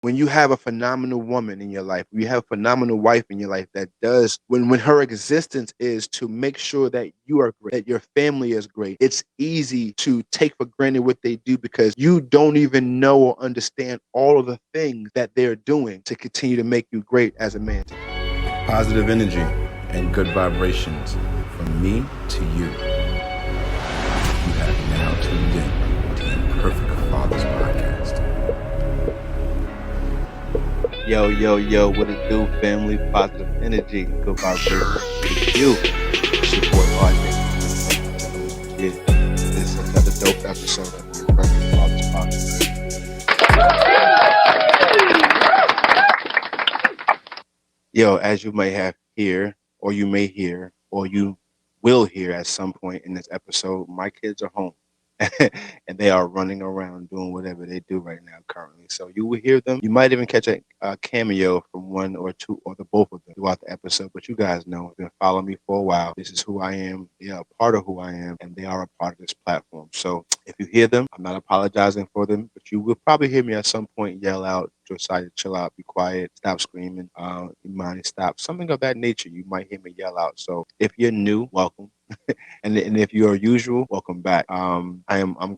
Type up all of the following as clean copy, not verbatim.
When you have a phenomenal woman in your life, you have a phenomenal wife in your life that does when her existence is to make sure that you are great, that your family is great. It's easy to take for granted what they do because you don't even know or understand all of the things that they're doing to continue to make you great as a man. Positive energy and good vibrations from me to you. You have now tuned in to the Imperfect Fathers Podcast. Yo, yo, yo, what it do, family? Positive energy, good vibrations to you. It's your boy RJ. Yeah, this is another dope episode of the Imperfect Fathers Podcast. Yo, as you may have hear, or you may hear, or you will hear at some point in this episode, my kids are home. And they are running around doing whatever they do right now currently. So you will hear them. You might even catch a cameo from one or two or the both of them throughout the episode. But you guys know, if you've been following me for a while, this is who I am. They are a part of who I am, and they are a part of this platform. So if you hear them, I'm not apologizing for them, but you will probably hear me at some point yell out, Josiah, chill out, be quiet, stop screaming, Imani, stop, something of that nature. You might hear me yell out. So if you're new, welcome. And if you're usual, welcome back. I'm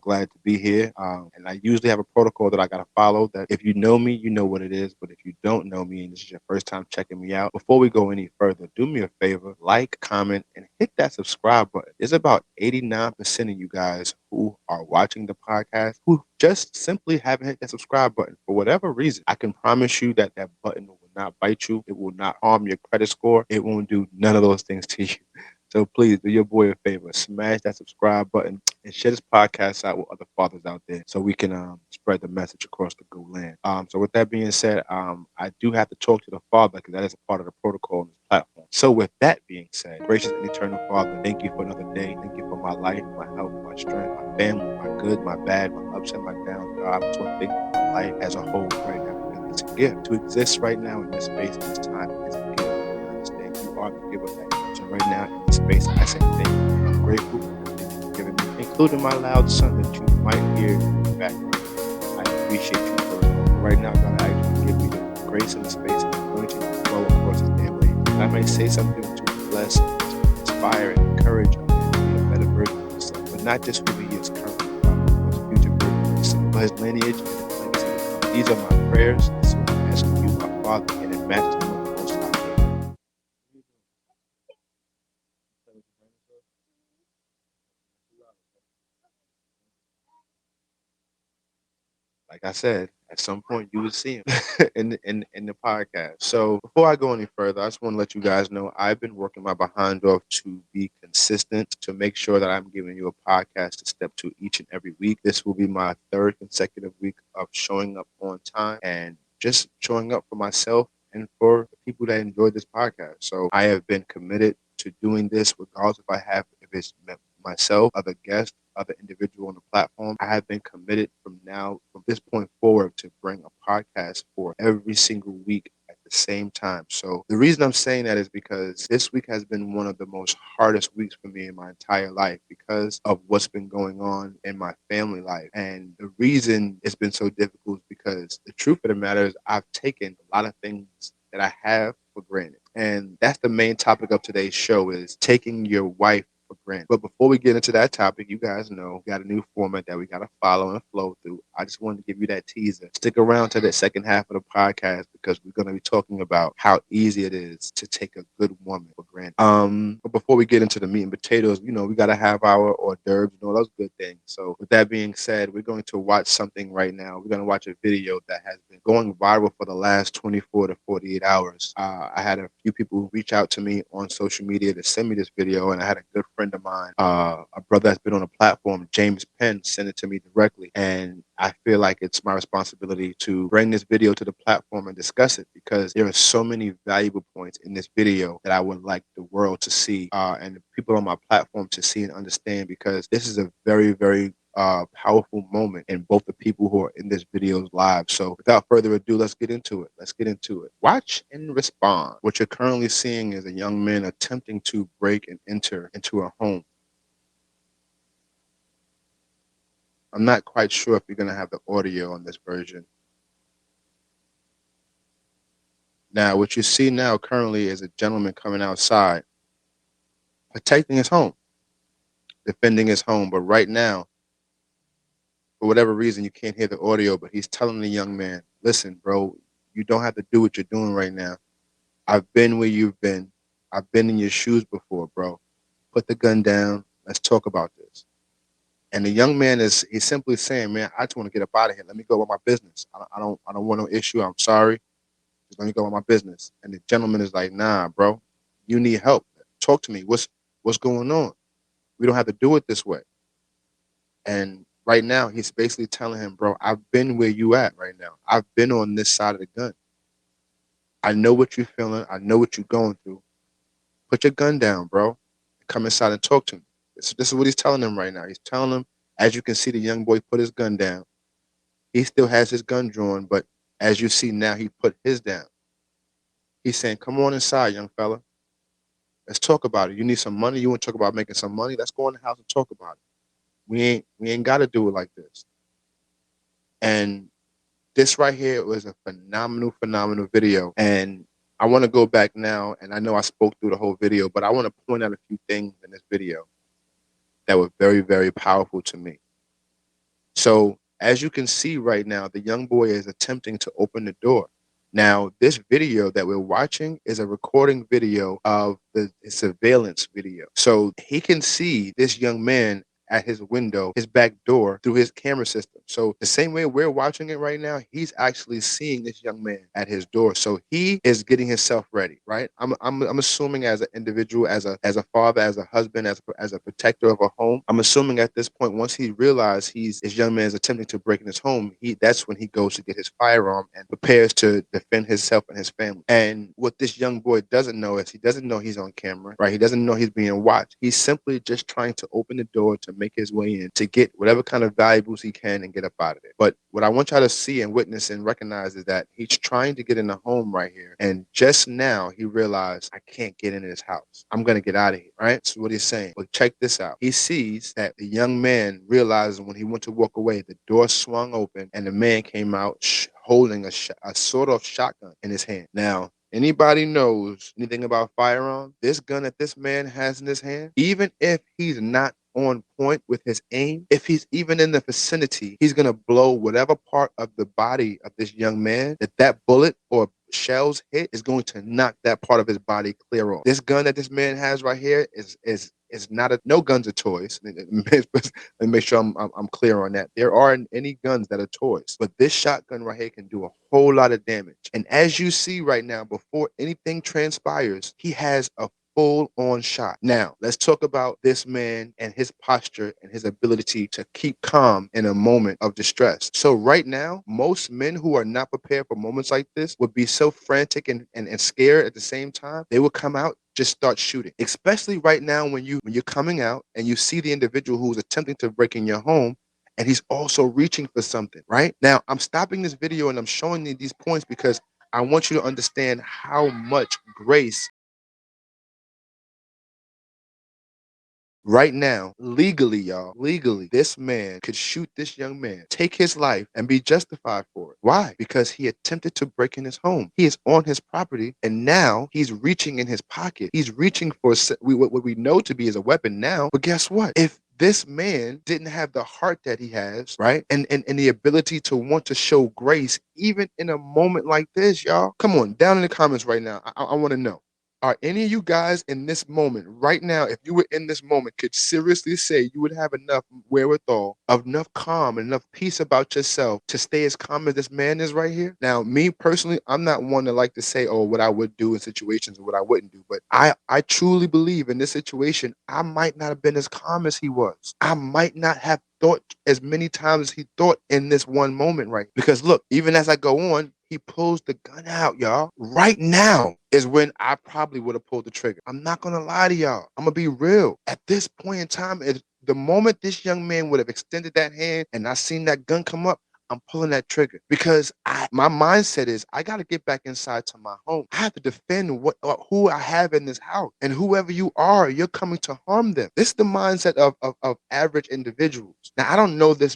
glad to be here. And I usually have a protocol that I gotta follow. That if you know me, you know what it is. But if you don't know me and this is your first time checking me out, before we go any further, do me a favor, like, comment, and hit that subscribe button. There's about 89% of you guys who are watching the podcast who just simply haven't hit that subscribe button for whatever reason. I can promise you that that button will not bite you. It will not harm your credit score. It won't do none of those things to you. So please do your boy a favor, smash that subscribe button and share this podcast out with other fathers out there so we can spread the message across the go land. So with that being said, I do have to talk to the Father because that is a part of the protocol on this platform. So with that being said, gracious and eternal Father, thank you for another day. Thank you for my life, my health, my strength, my family, my good, my bad, my ups and my downs. God, I'm so thankful for my life as a whole right now because it's a gift. To exist right now in this space, in this time, is a gift. I understand you are the giver of that gift. So right now in this space, I say thank you. I'm grateful for the things you've given me, including my loud son that you might hear in the background. I appreciate you for it. Right now, God, I actually give me the grace and the space and the anointing to flow across this airways. I may say something to bless, to inspire, and encourage him to be a better version of himself, but not just who he is currently, but his future version of himself, but his lineage and his legacy to come. These are my prayers, and so I'm asking you, my Father, and in Master's name, of the Most High. Like I said, at some point you would see him in the podcast. So before I go any further, I just want to let you guys know I've been working my behind off to be consistent, to make sure that I'm giving you a podcast to step to each and every week. This will be my third consecutive week of showing up on time and just showing up for myself and for the people that enjoy this podcast. So I have been committed to doing this regardless if it's myself, other guests, other individual on the platform. I have been committed from this point forward, to bring a podcast for every single week at the same time. So the reason I'm saying that is because this week has been one of the most hardest weeks for me in my entire life because of what's been going on in my family life. And the reason it's been so difficult is because the truth of the matter is I've taken a lot of things that I have for granted. And that's the main topic of today's show, is taking your wife for granted. But before we get into that topic, you guys know we got a new format that we got to follow and flow through. I just wanted to give you that teaser. Stick around to the second half of the podcast because we're going to be talking about how easy it is to take a good woman for granted. But before we get into the meat and potatoes, we got to have our hors d'oeuvres and all those good things. So with that being said, we're going to watch something right now. We're going to watch a video that has been going viral for the last 24 to 48 hours. I had a few people reach out to me on social media to send me this video, and I had a good friend of mine, a brother that's been on the platform, James Penn, send it to me directly. And I feel like it's my responsibility to bring this video to the platform and discuss it because there are so many valuable points in this video that I would like the world to see and the people on my platform to see and understand, because this is a very, very powerful moment in both the people who are in this video's lives. So without further ado, let's get into it. Watch and respond. What you're currently seeing is a young man attempting to break and enter into a home. I'm not quite sure if you're going to have the audio on this version. Now, what you see now currently is a gentleman coming outside, protecting his home, defending his home. But right now, for whatever reason, you can't hear the audio, but he's telling the young man, listen, bro, you don't have to do what you're doing right now. I've been where you've been. I've been in your shoes before, bro. Put the gun down. Let's talk about this. And the young man he's simply saying, man, I just want to get up out of here. Let me go about my business. I don't want no issue. I'm sorry. Just let me go about my business. And the gentleman is like, nah, bro, you need help. Talk to me. What's going on? We don't have to do it this way. And right now, he's basically telling him, bro, I've been where you at right now. I've been on this side of the gun. I know what you're feeling. I know what you're going through. Put your gun down, bro. Come inside and talk to me. This is what he's telling him right now. He's telling him, as you can see, the young boy put his gun down. He still has his gun drawn, but as you see now, he put his down. He's saying, come on inside, young fella. Let's talk about it. You need some money? You want to talk about making some money? Let's go in the house and talk about it. We ain't got to do it like this. And this right here was a phenomenal video. And I want to go back now, and I know I spoke through the whole video, but I want to point out a few things in this video that were very powerful to me. So as you can see right now, the young boy is attempting to open the door. Now, this video that we're watching is a recording video of the surveillance video. So he can see this young man at his window, his back door, through his camera system. So the same way we're watching it right now, he's actually seeing this young man at his door. So he is getting himself ready, right? I'm assuming as an individual, as a father, as a husband, as a protector of a home. I'm assuming at this point, once he realized this young man is attempting to break in his home, that's when he goes to get his firearm and prepares to defend himself and his family. And what this young boy doesn't know is he doesn't know he's on camera, right? He doesn't know he's being watched. He's simply just trying to open the door to make his way in to get whatever kind of valuables he can and get up out of it. But what I want y'all to see and witness and recognize is that he's trying to get in the home right here. And just now he realized, I can't get into this house. I'm going to get out of here, right? So what he's saying, well, check this out. He sees that the young man realizes when he went to walk away, the door swung open and the man came out holding a sort of shotgun in his hand. Now, anybody knows anything about firearms? This gun that this man has in his hand, even if he's not on point with his aim, if he's even in the vicinity, he's going to blow whatever part of the body of this young man that bullet or shells hit is going to knock that part of his body clear off. This gun that this man has right here is not no guns are toys. Let me make sure I'm clear on that. There aren't any guns that are toys, but this shotgun right here can do a whole lot of damage. And as you see right now, before anything transpires, he has a full-on shot. Now, let's talk about this man and his posture and his ability to keep calm in a moment of distress. So right now, most men who are not prepared for moments like this would be so frantic and scared at the same time, they would come out, just start shooting. Especially right now when you're coming out and you see the individual who's attempting to break in your home, and he's also reaching for something, right? Now, I'm stopping this video and I'm showing you these points because I want you to understand how much grace right now, legally, y'all, legally, this man could shoot this young man, take his life, and be justified for it. Why? Because he attempted to break in his home. He is on his property, and now he's reaching in his pocket. He's reaching for what we know to be as a weapon now. But guess what? If this man didn't have the heart that he has, right? And the ability to want to show grace, even in a moment like this, y'all. Come on, down in the comments right now. I want to know. Are any of you guys in this moment right now, if you were in this moment, could seriously say you would have enough wherewithal, enough calm, enough peace about yourself to stay as calm as this man is right here? Now, me personally, I'm not one to like to say, oh, what I would do in situations or what I wouldn't do. But I truly believe in this situation, I might not have been as calm as he was. I might not have thought as many times as he thought in this one moment, right? Because look, even as I go on, he pulls the gun out, y'all. Right now is when I probably would have pulled the trigger. I'm not going to lie to y'all. I'm going to be real. At this point in time, the moment this young man would have extended that hand and I seen that gun come up, I'm pulling that trigger because my mindset is I got to get back inside to my home. I have to defend who I have in this house, and whoever you are, you're coming to harm them. This is the mindset of average individuals. Now, I don't know this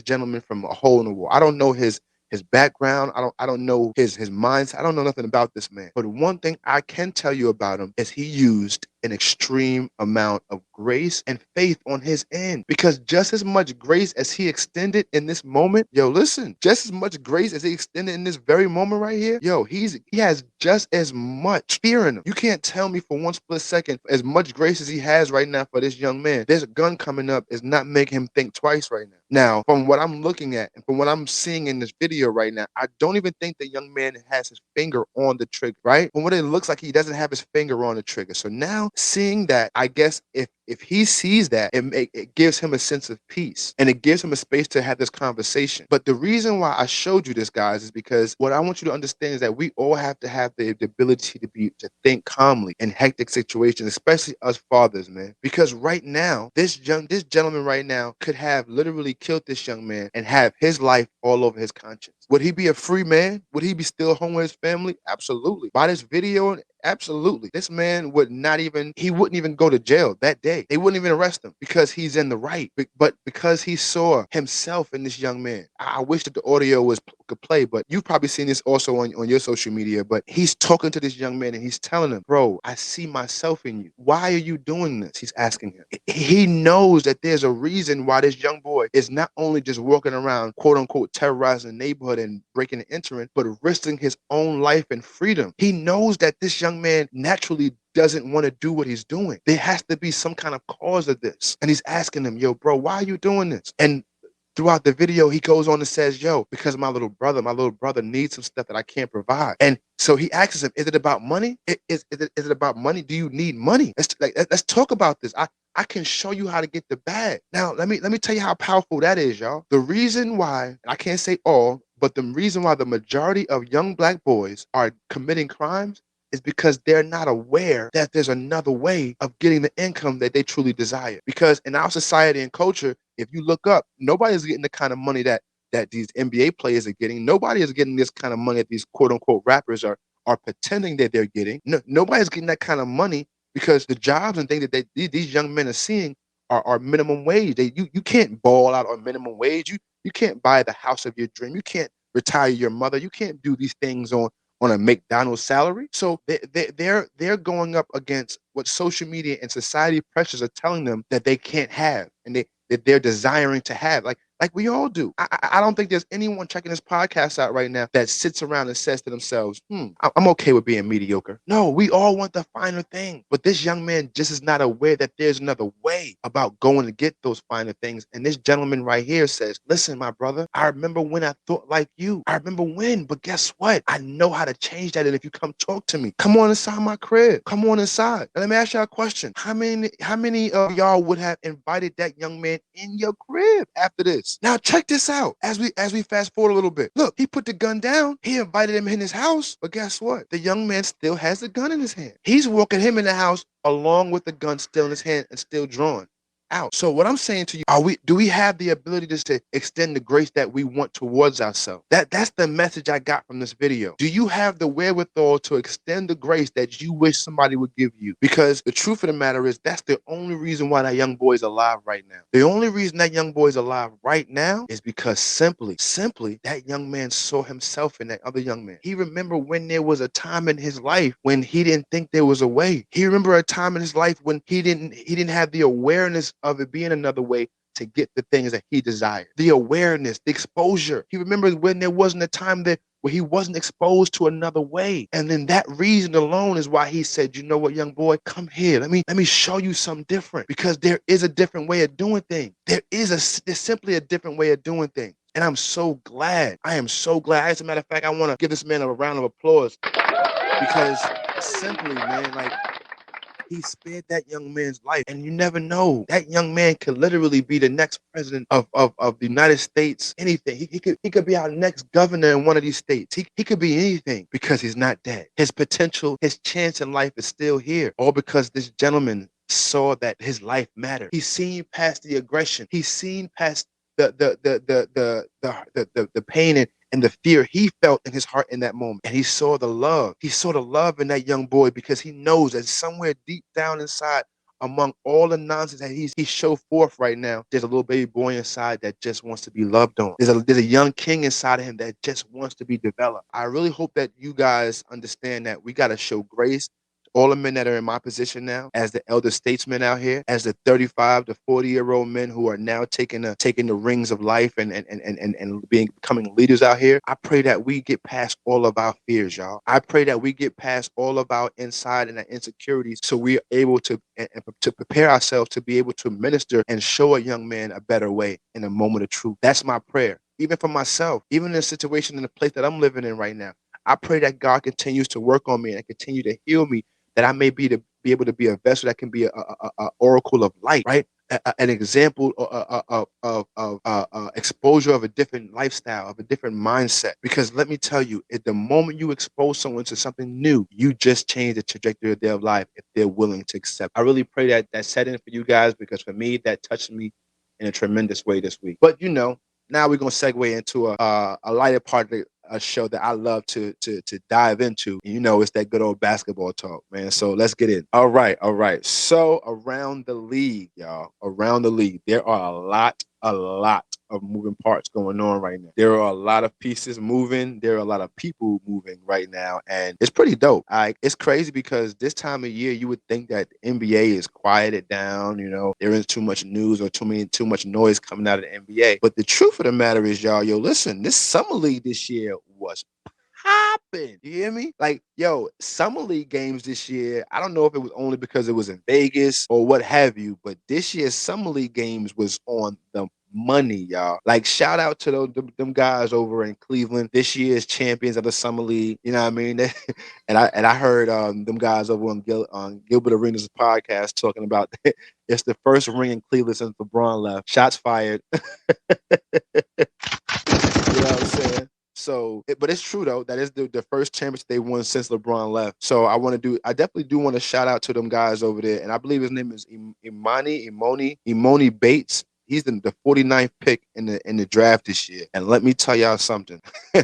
gentleman from a hole in the wall. I don't know his his background. I don't know his mindset. I don't know nothing about this man. But one thing I can tell you about him is he used an extreme amount of grace and faith on his end. Because just as much grace as he extended in this moment, yo, listen, just as much grace as he extended in this very moment right here, yo, he has just as much fear in him. You can't tell me for one split second, as much grace as he has right now for this young man, there's a gun coming up is not making him think twice right now. Now, from what I'm looking at and from what I'm seeing in this video right now, I don't even think the young man has his finger on the trigger, right? From what it looks like, he doesn't have his finger on the trigger. So now seeing that, I guess if he sees that, it gives him a sense of peace and it gives him a space to have this conversation. But the reason why I showed you this, guys, is because what I want you to understand is that we all have to have the ability to think calmly in hectic situations, especially us fathers, man. Because right now, this gentleman right now could have literally killed this young man and have his life all over his conscience. Would he be a free man? Would he be still home with his family? Absolutely. By this video, absolutely. This man he wouldn't even go to jail that day. They wouldn't even arrest him because he's in the right. But because he saw himself in this young man. I wish that the audio could play, but you've probably seen this also on your social media. But he's talking to this young man and he's telling him, bro, I see myself in you. Why are you doing this? He's asking him. He knows that there's a reason why this young boy is not only just walking around, quote unquote, terrorizing the neighborhood and breaking and entering, but risking his own life and freedom. He knows that this young man naturally doesn't want to do what he's doing. There has to be some kind of cause of this. And he's asking him, yo, bro, why are you doing this? And throughout the video, he goes on and says, yo, because my little brother needs some stuff that I can't provide. And so he asks him, is it about money? Is it about money? Do you need money? Let's talk about this. I can show you how to get the bag. Now, let me tell you how powerful that is, y'all. The reason why, and I can't say all, but the reason why the majority of young black boys are committing crimes is because they're not aware that there's another way of getting the income that they truly desire. Because in our society and culture, if you look up, nobody's getting the kind of money that these NBA players are getting. Nobody is getting this kind of money that these quote unquote rappers are pretending that they're getting. No, nobody's getting that kind of money because the jobs and things that these young men are seeing are minimum wage. You can't ball out on minimum wage. You can't buy the house of your dream. You can't retire your mother. You can't do these things on a McDonald's salary. So they're going up against what social media and society pressures are telling them that they can't have and that they're desiring to have. Like we all do. I don't think there's anyone checking this podcast out right now that sits around and says to themselves, I'm okay with being mediocre. No, we all want the finer thing. But this young man just is not aware that there's another way about going to get those finer things. And this gentleman right here says, listen, my brother, I remember when I thought like you. I remember when, but guess what? I know how to change that. And if you come talk to me, come on inside my crib. Come on inside. And let me ask y'all a question. How many of y'all would have invited that young man in your crib after this? Now check this out. As we fast forward a little bit. Look, he put the gun down. He invited him in his house. But guess what? The young man still has the gun in his hand. He's walking him in the house along with the gun still in his hand and still drawn out. So what I'm saying to you, do we have the ability just to extend the grace that we want towards ourselves? That's the message I got from this video. Do you have the wherewithal to extend the grace that you wish somebody would give you? Because the truth of the matter is that's the only reason why that young boy is alive right now. The only reason that young boy is alive right now is because simply that young man saw himself in that other young man. He remembered when there was a time in his life when he didn't think there was a way. He remembered a time in his life when he didn't have the awareness of it being another way to get the things that he desired. The awareness, the exposure. He remembers when there wasn't a time where he wasn't exposed to another way. And then that reason alone is why he said, you know what, young boy, come here. Let me show you something different. Because there is a different way of doing things. There's simply a different way of doing things. And I'm so glad. I am so glad. As a matter of fact, I want to give this man a round of applause because simply, man, like, he spared that young man's life. And you never know. That young man could literally be the next president of the United States. Anything. He could be our next governor in one of these states. He could be anything because he's not dead. His potential, his chance in life is still here. All because this gentleman saw that his life mattered. He's seen past the aggression. He's seen past the pain and the fear he felt in his heart in that moment. And he saw the love. He saw the love in that young boy because he knows that somewhere deep down inside among all the nonsense that he showed forth right now, there's a little baby boy inside that just wants to be loved on. There's a young king inside of him that just wants to be developed. I really hope that you guys understand that we got to show grace, all the men that are in my position now, as the elder statesmen out here, as the 35 to 40-year-old men who are now taking the rings of life and becoming leaders out here. I pray that we get past all of our fears, y'all. I pray that we get past all of our inside and our insecurities, so we're able to prepare ourselves to be able to minister and show a young man a better way in a moment of truth. That's my prayer. Even for myself, even in the situation in the place that I'm living in right now. I pray that God continues to work on me and continue to heal me, that I may be able to be a vessel that can be a oracle of light, right? An example of exposure of a different lifestyle, of a different mindset. Because let me tell you, at the moment you expose someone to something new, you just change the trajectory of their life if they're willing to accept. I really pray that that set in for you guys, because for me, that touched me in a tremendous way this week. But now we're gonna segue into a lighter part of a show that I love to dive into. And it's that good old basketball talk, man. So let's get in. All right, all right. So around the league, y'all, around the league, there are a lot of moving parts going on right now. There are a lot of pieces moving. There are a lot of people moving right now, and it's pretty dope. It's crazy because this time of year, you would think that the NBA is quieted down. There isn't too much news or too much noise coming out of the NBA. But the truth of the matter is, y'all, listen, this summer league this year was popping. You hear me? Like, yo, summer league games this year, I don't know if it was only because it was in Vegas or what have you, but this year's summer league games was on the money, y'all. Like, shout out to them guys over in Cleveland, this year's champions of the summer league. You know what I mean? and I heard them guys over on Gilbert Arenas' podcast talking about it's the first ring in Cleveland since LeBron left. Shots fired. You know what I'm saying? So, but it's true though. That is the first championship they won since LeBron left. So I definitely do want to shout out to them guys over there. And I believe his name is Imoni Bates. He's the 49th pick in the draft this year. And let me tell y'all something.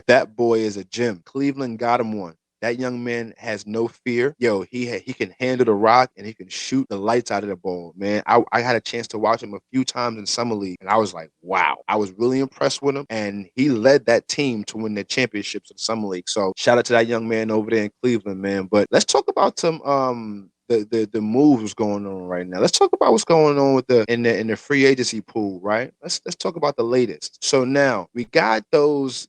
That boy is a gem. Cleveland got him one. That young man has no fear. Yo, he can handle the rock and he can shoot the lights out of the ball, man. I had a chance to watch him a few times in summer league, and I was like, wow. I was really impressed with him, and he led that team to win the championships in summer league. So shout out to that young man over there in Cleveland, man. But let's talk about some the moves going on right now. Let's talk about what's going on with the free agency pool, right? Let's talk about the latest. So now we got the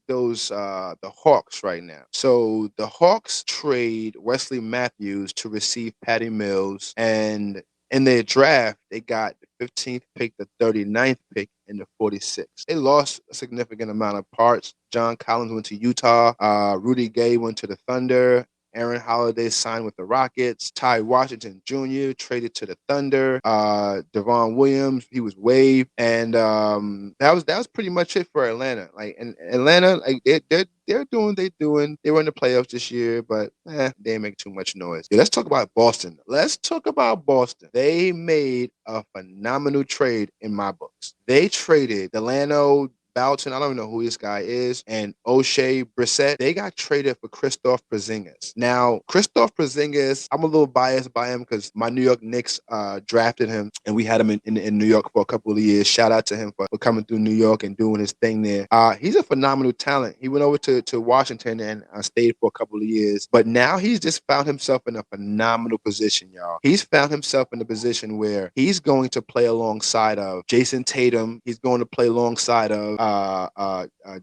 Hawks right now. So the Hawks trade Wesley Matthews to receive Patty Mills, and in their draft they got the 15th pick, the 39th pick, and the 46th. They lost a significant amount of parts. John Collins went to Utah. Rudy Gay went to the Thunder. Aaron Holiday signed with the Rockets. Ty Washington Jr. traded to the Thunder. Devon Williams, he was waived, and that was pretty much it for Atlanta. Like, and Atlanta, like they're doing what they're doing. They were in the playoffs this year, but they didn't make too much noise. Yeah, let's talk about Boston. Let's talk about Boston. They made a phenomenal trade in my books. They traded Delano Bouton, I don't even know who this guy is, and O'Shea Brissett. They got traded for Kristaps Porzingis. Now, Kristaps Porzingis, I'm a little biased by him because my New York Knicks drafted him, and we had him in New York for a couple of years. Shout out to him for coming through New York and doing his thing there. He's a phenomenal talent. He went over to Washington and stayed for a couple of years, but now he's just found himself in a phenomenal position, y'all. He's found himself in a position where he's going to play alongside of Jason Tatum. He's going to play alongside of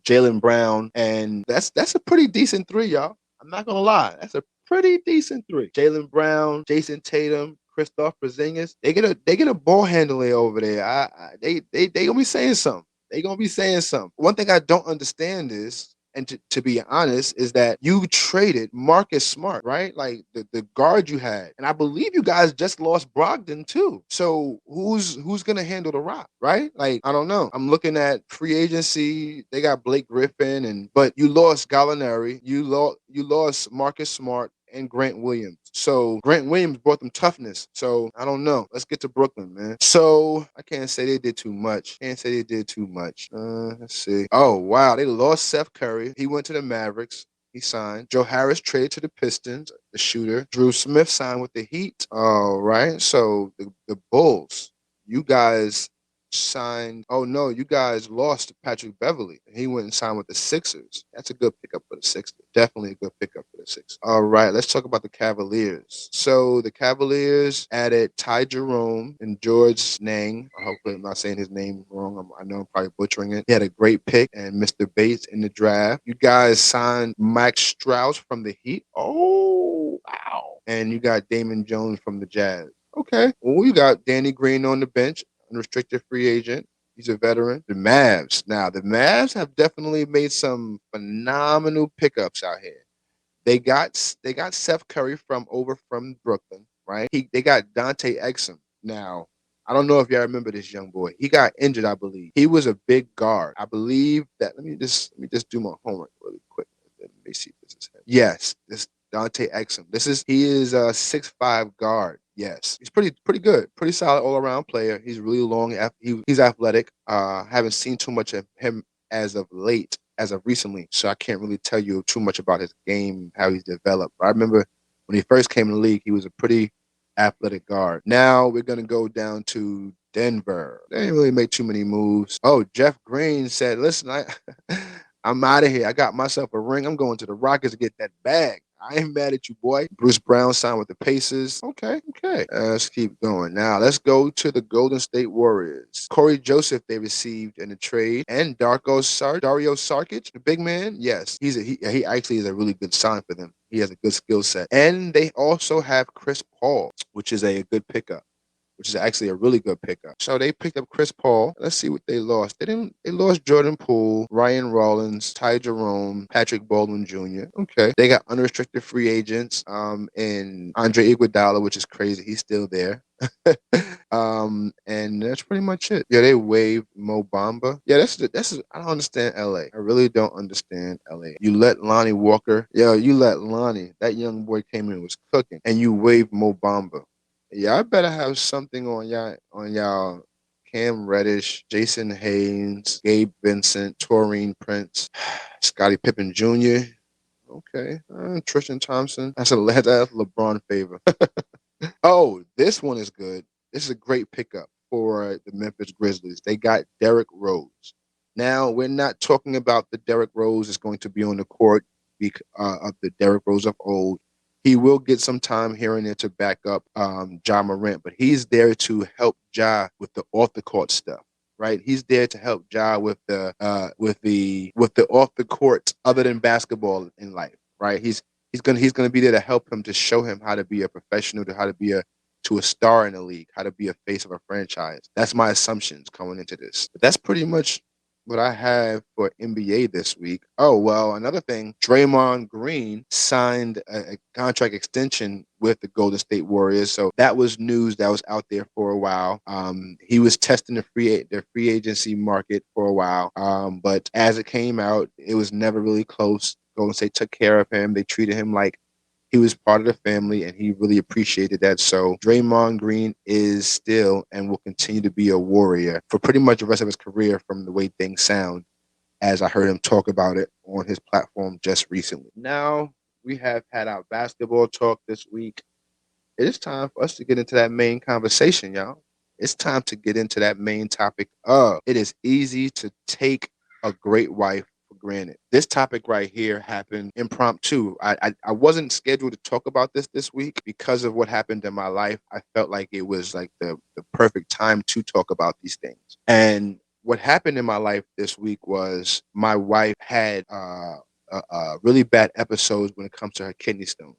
Jaylen Brown, and that's a pretty decent three, y'all. I'm not gonna lie, that's a pretty decent three. Jaylen Brown, Jason Tatum, Kristaps Porzingis. They get a ball handler over there. They gonna be saying something. They gonna be saying something. One thing I don't understand is, and to be honest, is that you traded Marcus Smart, right? Like the guard you had. And I believe you guys just lost Brogdon too. So who's gonna handle the rock, right? Like, I don't know. I'm looking at free agency. They got Blake Griffin, but you lost Gallinari, you lost Marcus Smart and Grant Williams. So Grant Williams brought them toughness. So I don't know. Let's get to Brooklyn, man. So I can't say they did too much. Can't say they did too much. Let's see. Oh wow, they lost Seth Curry. He went to the Mavericks. He signed. Joe Harris traded to the Pistons, the shooter. Drew Smith signed with the Heat. All right. So the Bulls, you guys signed. Oh no, you guys lost Patrick Beverly. He went and signed with the Sixers. That's a good pickup for the Sixers. Definitely a good pickup for the Sixers. All right, let's talk about the Cavaliers. So the Cavaliers added Ty Jerome and George Nang. Hopefully, I'm not saying his name wrong. I know I'm probably butchering it. He had a great pick and Mr. Bates in the draft. You guys signed Max Strauss from the Heat. Oh wow! And you got Damon Jones from the Jazz. Okay. Well, you got Danny Green on the bench, unrestricted free agent. He's a veteran. The Mavs. Now, the Mavs have definitely made some phenomenal pickups out here. They got Seth Curry from Brooklyn, right? They got Dante Exum. Now, I don't know if y'all remember this young boy. He got injured, I believe. He was a big guard. I believe that. Let me just do my homework really quick. Let me see if this is him. Yes, this Dante Exum. He is a 6'5" guard. Yes, he's pretty good, pretty solid all around player. He's really long. He's athletic. Haven't seen too much of him as of late, as of recently, so I can't really tell you too much about his game, how he's developed. But I remember when he first came in the league, he was a pretty athletic guard. Now we're gonna go down to Denver. They didn't really make too many moves. Oh, Jeff Green said, "Listen, I'm out of here. I got myself a ring. I'm going to the Rockets to get that bag. I ain't mad at you, boy." Bruce Brown signed with the Pacers. Okay, okay. Let's keep going. Now, let's go to the Golden State Warriors. Corey Joseph, they received in a trade. And Dario Sarkic, the big man. Yes, he actually is a really good sign for them. He has a good skill set. And they also have Chris Paul, which is a good pickup, which is actually a really good pickup. So they picked up Chris Paul. Let's see what they lost. They lost Jordan Poole, Ryan Rollins, Ty Jerome, Patrick Baldwin Jr. Okay. They got unrestricted free agents, and Andre Iguodala, which is crazy. He's still there. And that's pretty much it. Yeah, they waived Mo Bamba. Yeah, I don't understand LA. I really don't understand LA. You let Lonnie Walker, you let Lonnie, that young boy came in, was cooking, and you waived Mo Bamba. Yeah, I better have something on y'all. Cam Reddish, Jason Haynes, Gabe Vincent, Taurine Prince, Scottie Pippen Jr. Okay, Tristan Thompson. That's LeBron favor. Oh, this one is good. This is a great pickup for the Memphis Grizzlies. They got Derrick Rose. Now, we're not talking about the Derrick Rose that's going to be on the court of the Derrick Rose of old. He will get some time here and there to back up Ja Morant, but he's there to help Ja with the off the court stuff, right? He's there to help Ja with the off the court other than basketball in life, right? He's gonna be there to help him, to show him how to be a professional, to how to be a star in the league, how to be a face of a franchise. That's my assumptions going into this. But that's pretty much what I have for NBA this week. Oh, well, another thing, Draymond Green signed a contract extension with the Golden State Warriors. So that was news that was out there for a while. He was testing the free agency market for a while. But as it came out, it was never really close. Golden State took care of him. They treated him like he was part of the family, and he really appreciated that. So Draymond Green is still and will continue to be a Warrior for pretty much the rest of his career, from the way things sound, as I heard him talk about it on his platform just recently. Now we have had our basketball talk this week. It is time for us to get into that main conversation, y'all. It's time to get into that main topic of, it is easy to take a great wife for granted. This topic right here happened impromptu. I wasn't scheduled to talk about this week because of what happened in my life. I felt like it was like the perfect time to talk about these things. And what happened in my life this week was my wife had really bad episodes when it comes to her kidney stones.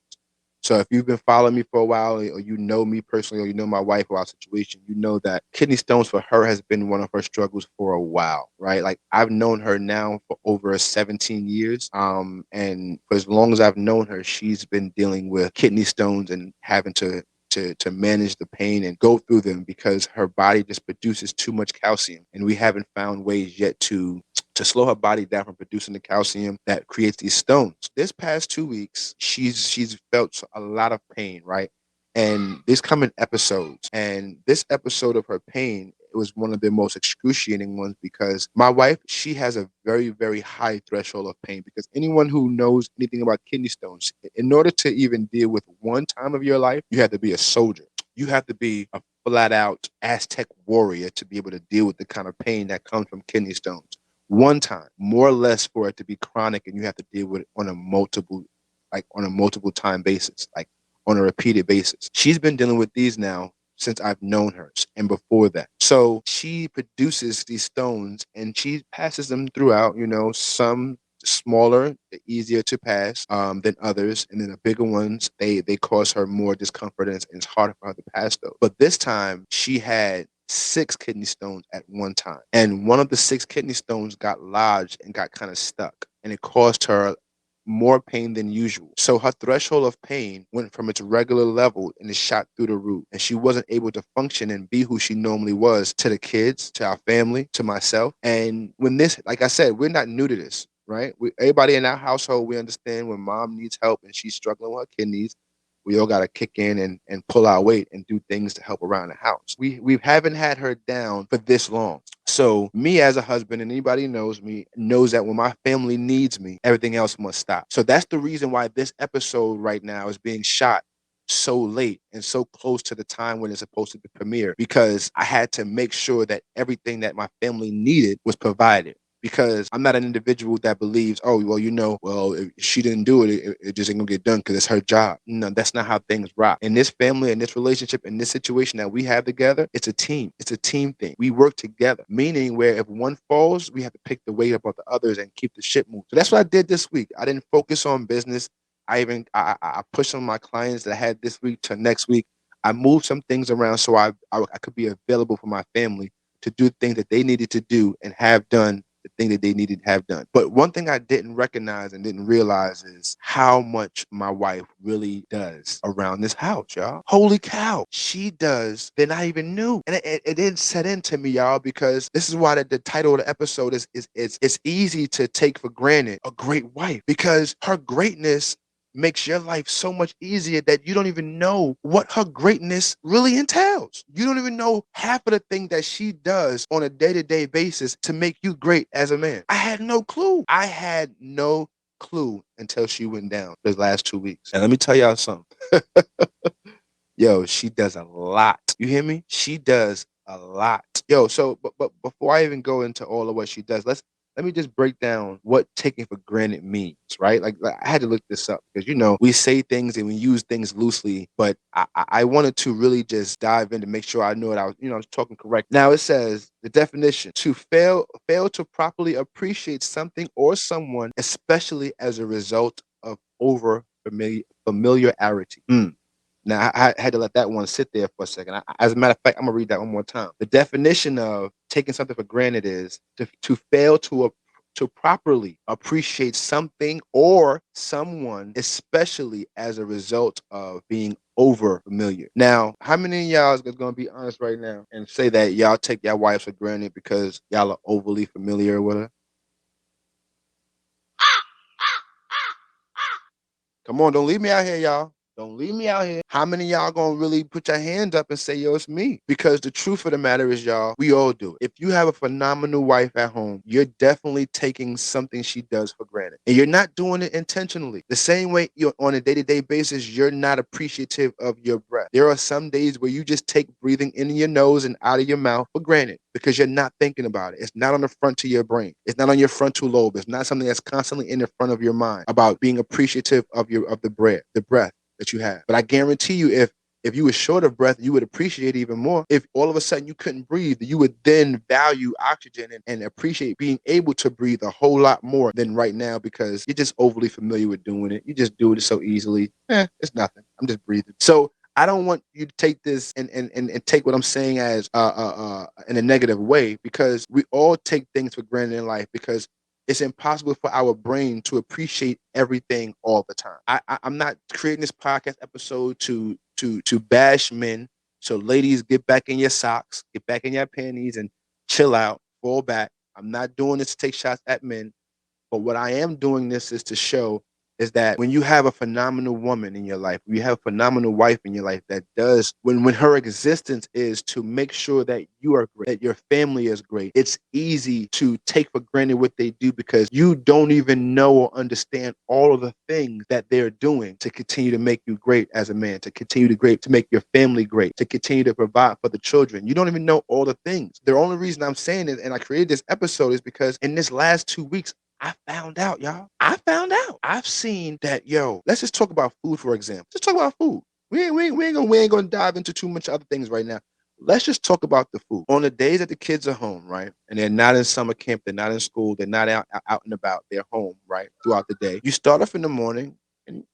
So if you've been following me for a while, or you know me personally, or you know my wife or our situation, you know that kidney stones for her has been one of her struggles for a while, right? Like, I've known her now for over 17 years. And for as long as I've known her, she's been dealing with kidney stones and having to manage the pain and go through them, because her body just produces too much calcium, and we haven't found ways yet to slow her body down from producing the calcium that creates these stones. This past 2 weeks, she's felt a lot of pain, right? And there's coming episodes, and this episode of her pain it was one of the most excruciating ones because my wife, she has a very, very high threshold of pain because anyone who knows anything about kidney stones, in order to even deal with one time of your life, you have to be a soldier. You have to be a flat out Aztec warrior to be able to deal with the kind of pain that comes from kidney stones. One time, more or less for it to be chronic and you have to deal with it on a multiple time basis, like on a repeated basis. She's been dealing with these now since I've known her and before that. So she produces these stones and she passes them throughout, some smaller, easier to pass than others. And then the bigger ones, they cause her more discomfort and it's harder for her to pass those. But this time she had six kidney stones at one time. And one of the six kidney stones got lodged and got kind of stuck. And it caused her more pain than usual. So her threshold of pain went from its regular level and it shot through the roof. And she wasn't able to function and be who she normally was to the kids, to our family, to myself. And when this, like I said, we're not new to this, right? Everybody in our household, we understand when mom needs help and she's struggling with her kidneys, we all got to kick in and pull our weight and do things to help around the house. We haven't had her down for this long. So me as a husband, and anybody who knows me knows that when my family needs me, everything else must stop. So that's the reason why this episode right now is being shot so late and so close to the time when it's supposed to be premiere, because I had to make sure that everything that my family needed was provided. Because I'm not an individual that believes, oh, well, if she didn't do it, it just ain't gonna get done because it's her job. No, that's not how things rock. In this family, in this relationship, in this situation that we have together, it's a team. It's a team thing. We work together, meaning where if one falls, we have to pick the weight up of the others and keep the ship moving. So that's what I did this week. I didn't focus on business. I pushed some of my clients that I had this week to next week. I moved some things around so I could be available for my family to do things that they needed to do and have done the thing that they needed to have done. But one thing I didn't recognize and didn't realize is how much my wife really does around this house, y'all. Holy cow. She does than I even knew. And it didn't set into me, y'all, because this is why the title of the episode is it's easy to take for granted a great wife, because her greatness makes your life so much easier that you don't even know what her greatness really entails. You don't even know half of the thing that she does on a day-to-day basis to make you great as a man. I had no clue. I had no clue until she went down those last 2 weeks. And let me tell y'all something. Yo, she does a lot. You hear me? She does a lot. Yo, so but before I even go into all of what she does, let me just break down what taking for granted means, right? Like I had to look this up because we say things and we use things loosely, but I wanted to really just dive in to make sure I knew what I was talking correct. Now it says the definition: to fail to properly appreciate something or someone, especially as a result of familiarity. Now, I had to let that one sit there for a second. As a matter of fact, I'm going to read that one more time. The definition of taking something for granted is to fail to properly appreciate something or someone, especially as a result of being over familiar. Now, how many of y'all is going to be honest right now and say that y'all take your wife for granted because y'all are overly familiar with her? Come on, don't leave me out here, y'all. Don't leave me out here. How many of y'all gonna really put your hands up and say, yo, it's me? Because the truth of the matter is, y'all, we all do it. If you have a phenomenal wife at home, you're definitely taking something she does for granted. And you're not doing it intentionally. The same way you're on a day-to-day basis, you're not appreciative of your breath. There are some days where you just take breathing in your nose and out of your mouth for granted because you're not thinking about it. It's not on the front of your brain. It's not on your frontal lobe. It's not something that's constantly in the front of your mind about being appreciative of the breath that you have. But I guarantee you, if you were short of breath, you would appreciate it even more. If all of a sudden you couldn't breathe, you would then value oxygen and appreciate being able to breathe a whole lot more than right now because you're just overly familiar with doing it. You just do it so easily. It's nothing. I'm just breathing. So I don't want you to take this and take what I'm saying as in a negative way, because we all take things for granted in life because it's impossible for our brain to appreciate everything all the time. I'm not creating this podcast episode to bash men. So ladies, get back in your socks, get back in your panties and chill out, fall back. I'm not doing this to take shots at men. But what I am doing this is to show is that when you have a phenomenal woman in your life, you have a phenomenal wife in your life that does when her existence is to make sure that you are great, that your family is great. It's easy to take for granted what they do because you don't even know or understand all of the things that they're doing to continue to make you great as a man, to continue to make your family great, to continue to provide for the children. You don't even know all the things. The only reason I'm saying it and I created this episode is because in this last 2 weeks, I found out, y'all. I found out. I've seen that, yo, let's just talk about food, for example. Just talk about food. We ain't gonna dive into too much other things right now. Let's just talk about the food. On the days that the kids are home, right? And they're not in summer camp, they're not in school, they're not out and about, they're home, right? Throughout the day. You start off in the morning and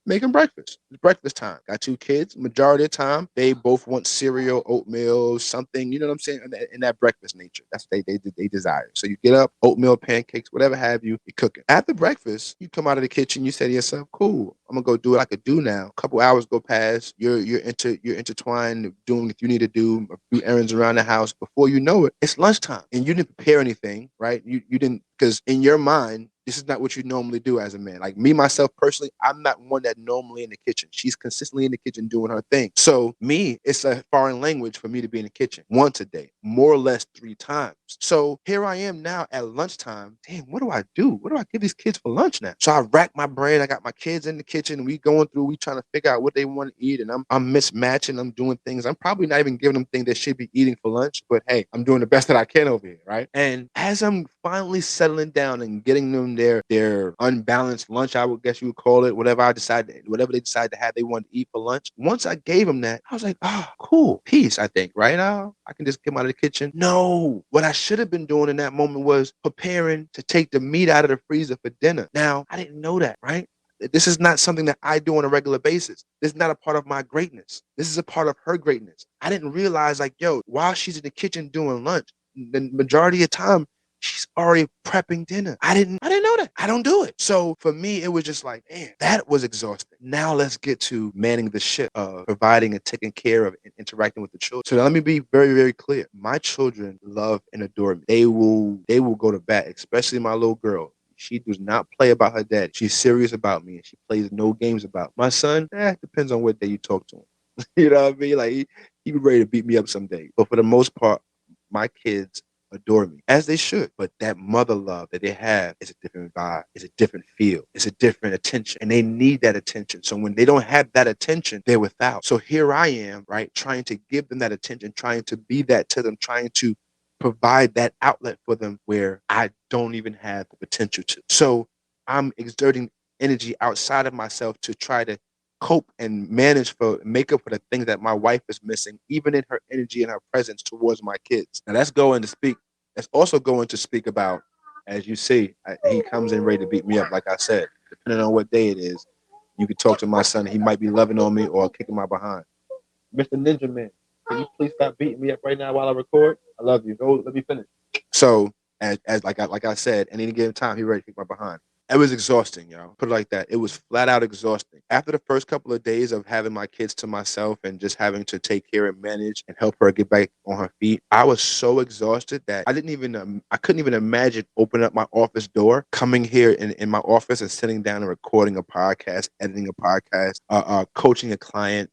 making breakfast. It's breakfast time. Got two kids. Majority of the time, they both want cereal, oatmeal, something. You know what I'm saying? In that breakfast nature, that's what they desire. So you get up, oatmeal, pancakes, whatever have you. You're cooking. After breakfast, you come out of the kitchen. You say to yourself, "Cool, I'm gonna go do what I could do now." A couple hours go past. You're intertwined doing what you need to do, a few errands around the house. Before you know it, it's lunchtime, and you didn't prepare anything, right? You didn't because in your mind this is not what you normally do as a man. Like me, myself personally, I'm not one that normally in the kitchen. She's consistently in the kitchen doing her thing. So me, it's a foreign language for me to be in the kitchen once a day, more or less 3 times. So here I am now at lunchtime. Damn, what do I do? What do I give these kids for lunch now? So I rack my brain. I got my kids in the kitchen. We going through. We trying to figure out what they want to eat, and I'm mismatching. I'm doing things. I'm probably not even giving them things they should be eating for lunch. But hey, I'm doing the best that I can over here, right? And as I'm finally settling down and getting them their unbalanced lunch, I would guess you would call it, whatever they decide to have they want to eat for lunch. Once I gave them that, I was like, oh, cool, peace, I think, right now. I can just come out of the kitchen. No, what I should have been doing in that moment was preparing to take the meat out of the freezer for dinner. Now, I didn't know that, right? This is not something that I do on a regular basis. This is not a part of my greatness. This is a part of her greatness. I didn't realize, like, yo, while she's in the kitchen doing lunch, the majority of the time, she's already prepping dinner. I didn't know that. I don't do it. So for me, it was just like, man, that was exhausting. Now let's get to manning the ship of providing and taking care of and interacting with the children. So let me be very, very clear. My children love and adore me. They will go to bat, especially my little girl. She does not play about her dad. She's serious about me and she plays no games about my son. Depends on what day you talk to him. You know what I mean? Like he be ready to beat me up someday. But for the most part, my kids adore me as they should. But that mother love that they have is a different vibe, is a different feel, it's a different attention. And they need that attention. So when they don't have that attention, they're without. So here I am, right, trying to give them that attention, trying to be that to them, trying to provide that outlet for them where I don't even have the potential to. So I'm exerting energy outside of myself to try to cope and make up for the things that my wife is missing, even in her energy and her presence towards my kids. Now let's go into speak. Let's also go into speak about, as you see, he comes in ready to beat me up. Like I said, depending on what day it is, you could talk to my son. He might be loving on me or kicking my behind. Mr. Ninja Man, can you please stop beating me up right now while I record? I love you. Go, let me finish. So, as like I said, at any given time, he ready to kick my behind. It was exhausting, y'all. Put it like that. It was flat out exhausting. After the first couple of days of having my kids to myself and just having to take care and manage and help her get back on her feet, I was so exhausted that I couldn't even imagine opening up my office door, coming here in my office and sitting down and recording a podcast, editing a podcast, coaching a client,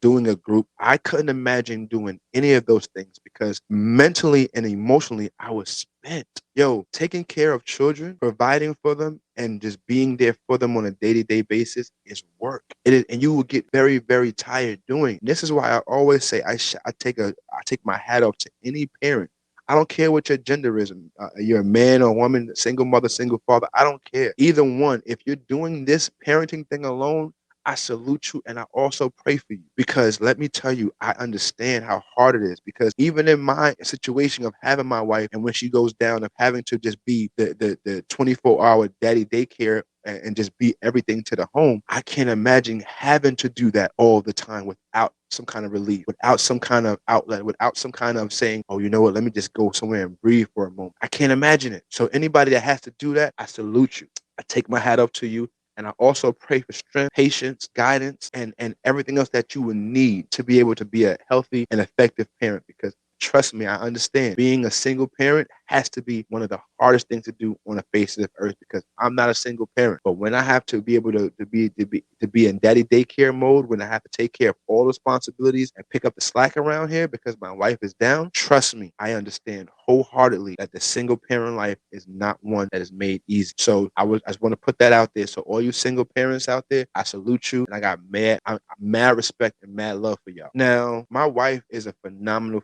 doing a group. I couldn't imagine doing any of those things because mentally and emotionally, I was spent. Yo, taking care of children, providing for them, and just being there for them on a day-to-day basis is work. It is, and you will get very, very tired doing. This is why I always say I take my hat off to any parent. I don't care what your gender is. You're a man or woman, single mother, single father. I don't care. Either one. If you're doing this parenting thing alone, I salute you and I also pray for you because let me tell you, I understand how hard it is because even in my situation of having my wife and when she goes down of having to just be the 24-hour daddy daycare and just be everything to the home, I can't imagine having to do that all the time without some kind of relief, without some kind of outlet, without some kind of saying, oh, you know what, let me just go somewhere and breathe for a moment. I can't imagine it. So anybody that has to do that, I salute you. I take my hat off to you. And I also pray for strength, patience, guidance, and everything else that you will need to be able to be a healthy and effective parent. Because trust me, I understand being a single parent has to be one of the hardest things to do on the face of the earth because I'm not a single parent. But when I have to be able to be in daddy daycare mode, when I have to take care of all responsibilities and pick up the slack around here because my wife is down, trust me, I understand wholeheartedly that the single parent life is not one that is made easy. So I just want to put that out there. So all you single parents out there, I salute you, and I'm mad respect and mad love for y'all. Now, my wife is a phenomenal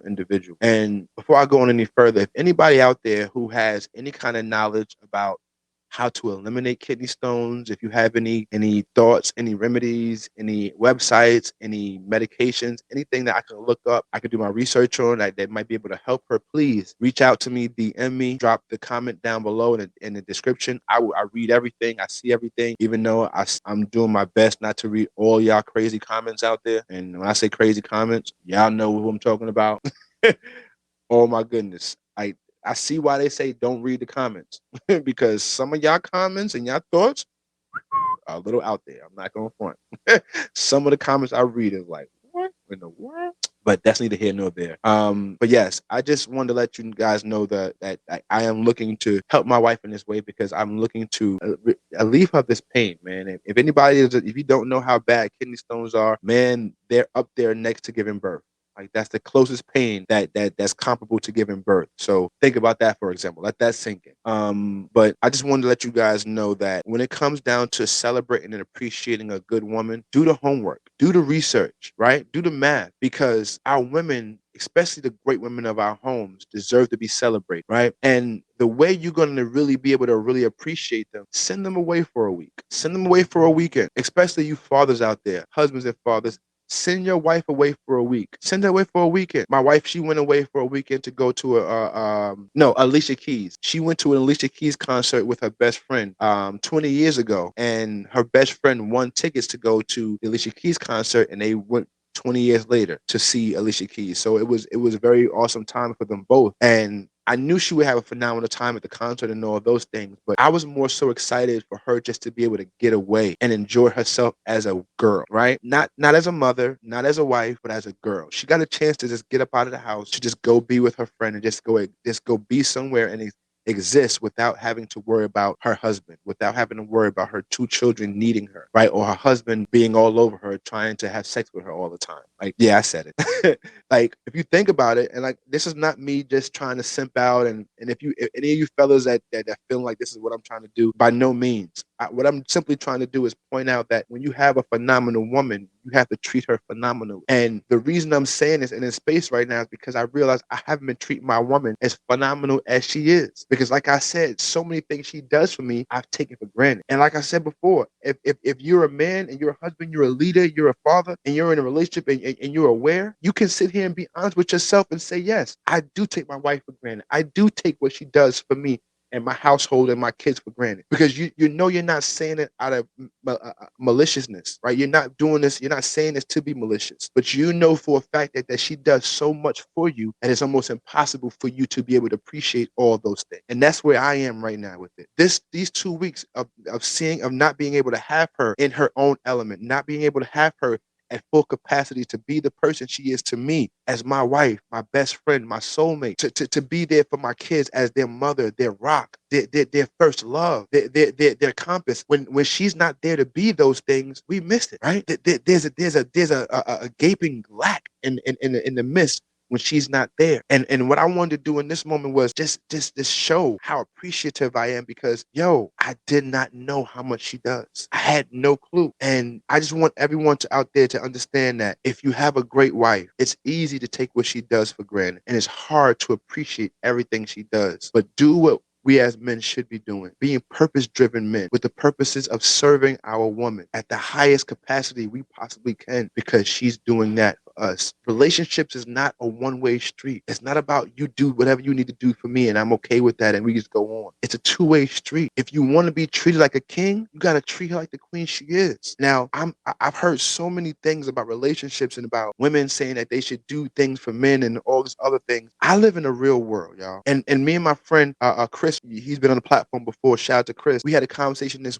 individual. And before I go on any further, if anybody out there who has any kind of knowledge about how to eliminate kidney stones, if you have any thoughts, any remedies, any websites, any medications, anything that I can look up, I can do my research on that might be able to help her, please reach out to me, DM me, drop the comment down below in the description. I read everything, I see everything, even though I'm doing my best not to read all y'all crazy comments out there. And when I say crazy comments, y'all know who I'm talking about. Oh my goodness. I see why they say don't read the comments because some of y'all comments and y'all thoughts are a little out there. I'm not going to front. Some of the comments I read is like, what in the world? But that's neither here nor there. But yes, I just wanted to let you guys know that I am looking to help my wife in this way because I'm looking to relieve her of this pain, man. If you don't know how bad kidney stones are, man, they're up there next to giving birth. Like that's the closest pain that's comparable to giving birth. So think about that, for example. Let that sink in. But I just wanted to let you guys know that when it comes down to celebrating and appreciating a good woman, do the homework, do the research, right? Do the math, because our women, especially the great women of our homes, deserve to be celebrated, right? And the way you're going to really be able to really appreciate them, send them away for a week. Send them away for a weekend, especially you fathers out there, husbands and fathers. Send your wife away for a week. Send her away for a weekend. My wife, she went away for a weekend to go to Alicia Keys. She went to an Alicia Keys concert with her best friend 20 years ago, and her best friend won tickets to go to the Alicia Keys concert, and they went 20 years later to see Alicia Keys. So it was a very awesome time for them both. And I knew she would have a phenomenal time at the concert and all of those things, but I was more so excited for her just to be able to get away and enjoy herself as a girl, right? Not as a mother, not as a wife, but as a girl. She got a chance to just get up out of the house, to just go be with her friend and just go be somewhere and exist without having to worry about her husband, without having to worry about her two children needing her, right? Or her husband being all over her, trying to have sex with her all the time. Like, yeah, I said it. Like, if you think about it, and like, this is not me just trying to simp out. And if any of you fellas that feel like this is what I'm trying to do, by no means. What I'm simply trying to do is point out that when you have a phenomenal woman, you have to treat her phenomenally. And the reason I'm saying this in this space right now is because I realize I haven't been treating my woman as phenomenal as she is. Because like I said, so many things she does for me, I've taken for granted. And like I said before, if you're a man and you're a husband, you're a leader, you're a father, and you're in a relationship and you're aware, you can sit here and be honest with yourself and say, yes, I do take my wife for granted. I do take what she does for me and my household and my kids for granted, because you know you're not saying it out of maliciousness, right? You're not doing this. You're not saying this to be malicious, but you know for a fact that she does so much for you, and it's almost impossible for you to be able to appreciate all those things. And that's where I am right now with it. These 2 weeks of not being able to have her in her own element, not being able to have her at full capacity to be the person she is to me as my wife, my best friend, my soulmate, to be there for my kids as their mother, their rock, their first love, their compass. When she's not there to be those things, we missed it, right? There's a gaping lack in the midst when she's not there. And what I wanted to do in this moment was just show how appreciative I am, because I did not know how much she does. I had no clue. And I just want everyone out there to understand that if you have a great wife, it's easy to take what she does for granted, and it's hard to appreciate everything she does. But do what we as men should be doing, being purpose-driven men with the purposes of serving our woman at the highest capacity we possibly can, because she's doing that for us. Relationships is not a one-way street. It's not about you do whatever you need to do for me and I'm okay with that and we just go on. It's a two-way street. If you want to be treated like a king, you got to treat her like the queen she is. Now, I've heard so many things about relationships and about women saying that they should do things for men and all this other things. I live in the real world, y'all. And me and my friend Chris, he's been on the platform before. Shout out to Chris. We had a conversation this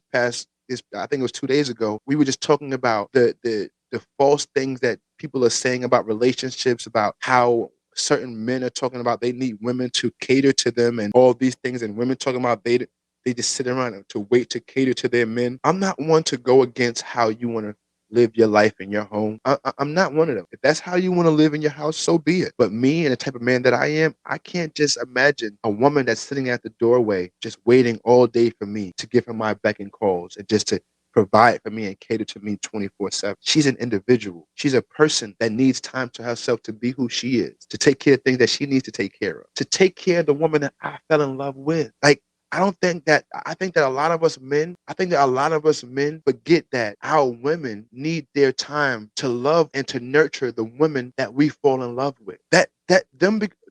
I think it was 2 days ago. We were just talking about the false things that people are saying about relationships, about how certain men are talking about they need women to cater to them and all these things, and women talking about they just sit around to wait to cater to their men. I'm not one to go against how you want to live your life in your home. I'm not one of them. If that's how you want to live in your house, so be it. But me and the type of man that I am, I can't just imagine a woman that's sitting at the doorway just waiting all day for me to give her my beck and calls and just to provide for me and cater to me 24/7. She's an individual. She's a person that needs time to herself to be who she is, to take care of things that she needs to take care of, to take care of the woman that I fell in love with. Like, I think that a lot of us men, I think that a lot of us men forget that our women need their time to love and to nurture the women that we fall in love with.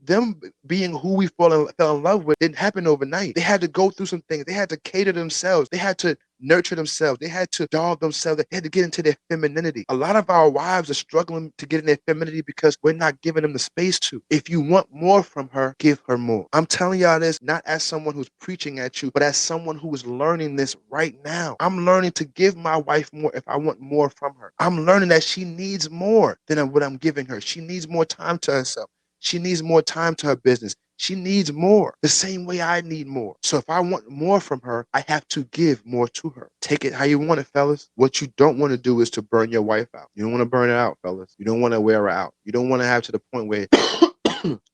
Them being who fell in love with didn't happen overnight. They had to go through some things. They had to cater themselves. They had to nurture themselves. They had to doll themselves. They had to get into their femininity. A lot of our wives are struggling to get in their femininity because we're not giving them the space to. If you want more from her, give her more. I'm telling y'all this not as someone who's preaching at you, but as someone who is learning this right now. I'm learning to give my wife more if I want more from her. I'm learning that she needs more than what I'm giving her. She needs more time to herself. She needs more time to her business. She needs more, the same way I need more. So if I want more from her, I have to give more to her. Take it how you want it, fellas. What you don't want to do is to burn your wife out. You don't want to burn her out, fellas. You don't want to wear her out. You don't want to have to the point where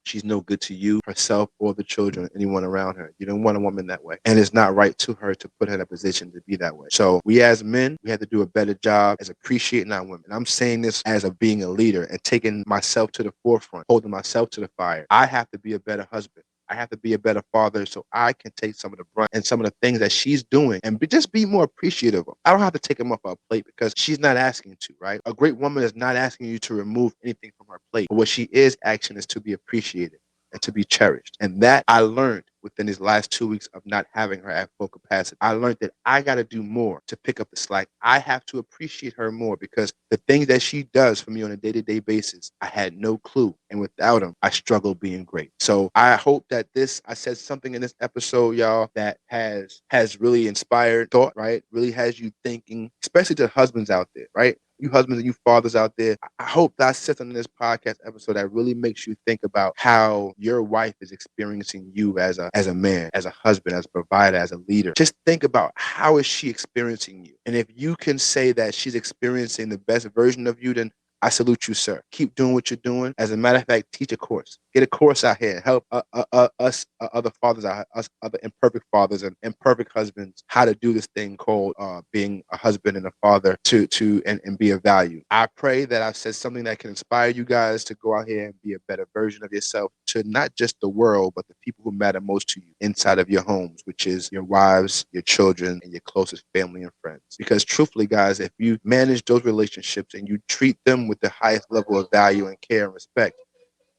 she's no good to you, herself, or the children, anyone around her. You don't want a woman that way. And it's not right to her to put her in a position to be that way. So we as men, we have to do a better job as appreciating our women. I'm saying this as a being a leader and taking myself to the forefront, holding myself to the fire. I have to be a better husband. I have to be a better father so I can take some of the brunt and some of the things that she's doing and just be more appreciative of. I don't have to take them off her plate because she's not asking to, right? A great woman is not asking you to remove anything from her plate. But what she is asking is to be appreciated and to be cherished. And that I learned within these last 2 weeks of not having her at full capacity. I learned that I got to do more to pick up the slack. I have to appreciate her more because the things that she does for me on a day-to-day basis, I had no clue. And without them, I struggle being great. So I hope that I said something in this episode, y'all, that has really inspired thought, right? Really has you thinking, especially to husbands out there, right? You husbands and you fathers out there, I hope that I said something in this podcast episode that really makes you think about how your wife is experiencing you as a man, as a husband, as a provider, as a leader. Just think about how is she experiencing you. And if you can say that she's experiencing the best version of you, then I salute you, sir. Keep doing what you're doing. As a matter of fact, teach a course. Get a course out here. Help us other fathers, us other imperfect fathers and imperfect husbands, how to do this thing called being a husband and a father and be of value. I pray that I've said something that can inspire you guys to go out here and be a better version of yourself to not just the world, but the people who matter most to you inside of your homes, which is your wives, your children, and your closest family and friends. Because truthfully, guys, if you manage those relationships and you treat them with the highest level of value and care and respect,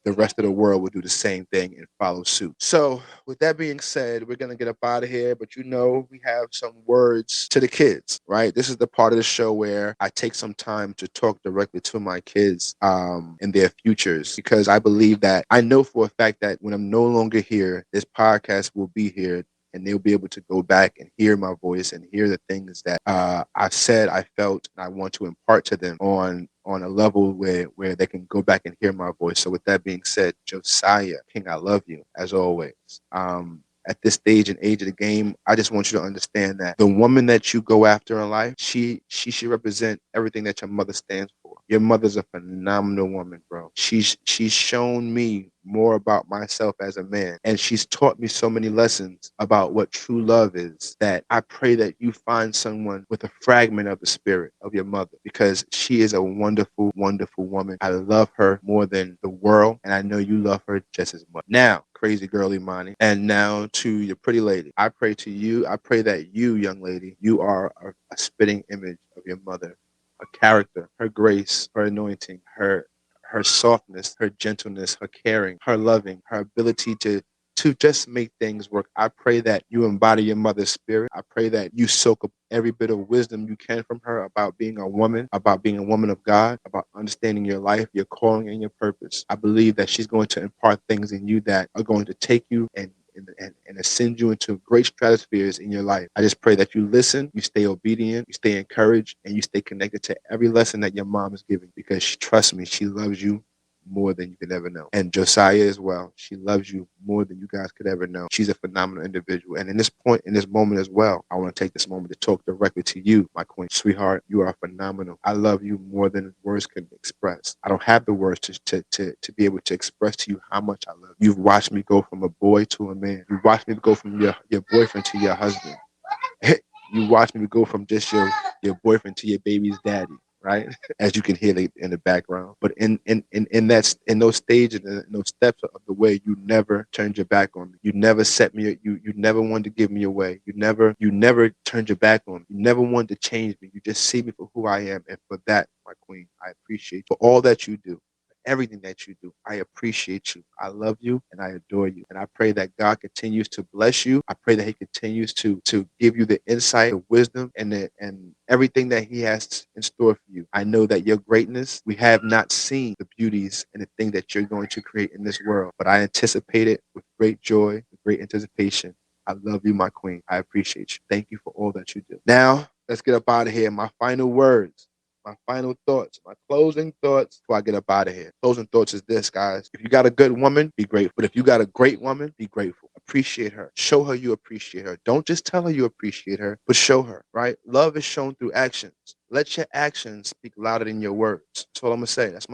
the rest of the world will do the same thing and follow suit. So with that being said, we're going to get up out of here, but we have some words to the kids, right? This is the part of the show where I take some time to talk directly to my kids and their futures, because I believe that I know for a fact that when I'm no longer here, this podcast will be here and they'll be able to go back and hear my voice and hear the things that I said, I felt, and I want to impart to them on a level where they can go back and hear my voice. So with that being said, Josiah, King, I love you as always. At this stage and age of the game, I just want you to understand that the woman that you go after in life, she should represent everything that your mother stands for. Your mother's a phenomenal woman, bro. She's shown me more about myself as a man, and she's taught me so many lessons about what true love is, that I pray that you find someone with a fragment of the spirit of your mother, because she is a wonderful, wonderful woman. I love her more than the world, and I know you love her just as much. Now, crazy girl Imani, and now to your pretty lady, I pray to you, I pray that you, young lady, you are a spitting image of your mother, her character, her grace, her anointing, her softness, her gentleness, her caring, her loving, her ability to just make things work. I pray that you embody your mother's spirit. I pray that you soak up every bit of wisdom you can from her about being a woman of God, about understanding your life, your calling, and your purpose. I believe that she's going to impart things in you that are going to take you and ascend you into great stratospheres in your life. I just pray that you listen, you stay obedient, you stay encouraged, and you stay connected to every lesson that your mom is giving, because trust me, she loves you more than you could ever know. And Josiah as well. She loves you more than you guys could ever know. She's a phenomenal individual. And in this point, in this moment as well, I want to take this moment to talk directly to you, my queen. Sweetheart, you are phenomenal. I love you more than words can express. I don't have the words to be able to express to you how much I love you. You've watched me go from a boy to a man. You've watched me go from your boyfriend to your husband. You watched me go from just your boyfriend to your baby's daddy, right? As you can hear in the background. But in those stages and in those steps of the way, you never turned your back on me. You never set me. You never wanted to give me away. You never turned your back on me. You never wanted to change me. You just see me for who I am, and for that, my queen, I appreciate you for all that you do. Everything that you do. I appreciate you. I love you and I adore you. And I pray that God continues to bless you. I pray that He continues to give you the insight, the wisdom, and everything that He has in store for you. I know that your greatness, we have not seen the beauties and the thing that you're going to create in this world, but I anticipate it with great joy, with great anticipation. I love you, my queen. I appreciate you. Thank you for all that you do. Now, let's get up out of here. My final words. My final thoughts, my closing thoughts before I get up out of here. Closing thoughts is this, guys. If you got a good woman, be grateful. But if you got a great woman, be grateful. Appreciate her. Show her you appreciate her. Don't just tell her you appreciate her, but show her, right? Love is shown through actions. Let your actions speak louder than your words. That's all I'm gonna say. That's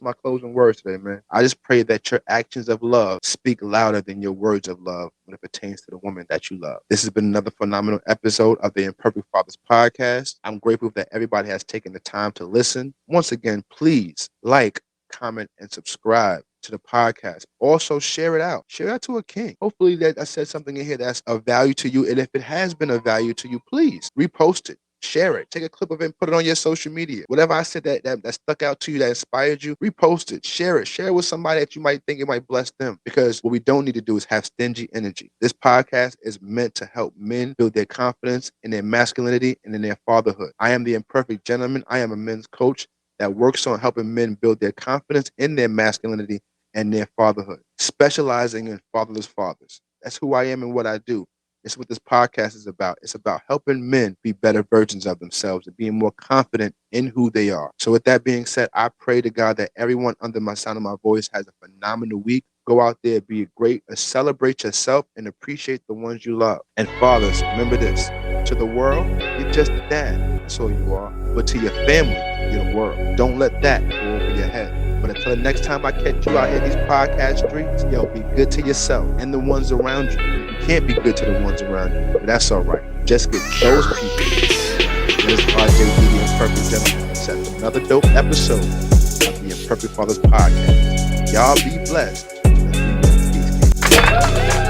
my closing words today, man. I just pray that your actions of love speak louder than your words of love when it pertains to the woman that you love. This has been another phenomenal episode of the Imperfect Fathers podcast. I'm grateful that everybody has taken the time to listen. Once again, please like, comment, and subscribe to the podcast. Also, share it out. Share it out to a king. Hopefully that I said something in here that's of value to you. And if it has been of value to you, please repost it. Share it. Take a clip of it and put it on your social media. Whatever I said that stuck out to you, that inspired you, repost it. Share it. Share it with somebody that you might think it might bless them. Because what we don't need to do is have stingy energy. This podcast is meant to help men build their confidence in their masculinity and in their fatherhood. I am the Imperfect Gentleman. I am a men's coach that works on helping men build their confidence in their masculinity and their fatherhood, specializing in fatherless fathers. That's who I am and what I do. It's what this podcast is about. It's about helping men be better versions of themselves and being more confident in who they are. So with that being said, I pray to God that everyone under my sound of my voice has a phenomenal week. Go out there, be great, celebrate yourself, and appreciate the ones you love. And fathers, remember this. To the world, you're just a dad. That's all you are. But to your family, you're the world. Don't let that go over your head. But until the next time I catch you out here in these podcast streets, yo, be good to yourself and the ones around you. You can't be good to the ones around you, but that's all right. Just get those people. This is RJ, the Imperfect Gentleman. That's another dope episode of the Imperfect Fathers podcast. Y'all be blessed. Peace.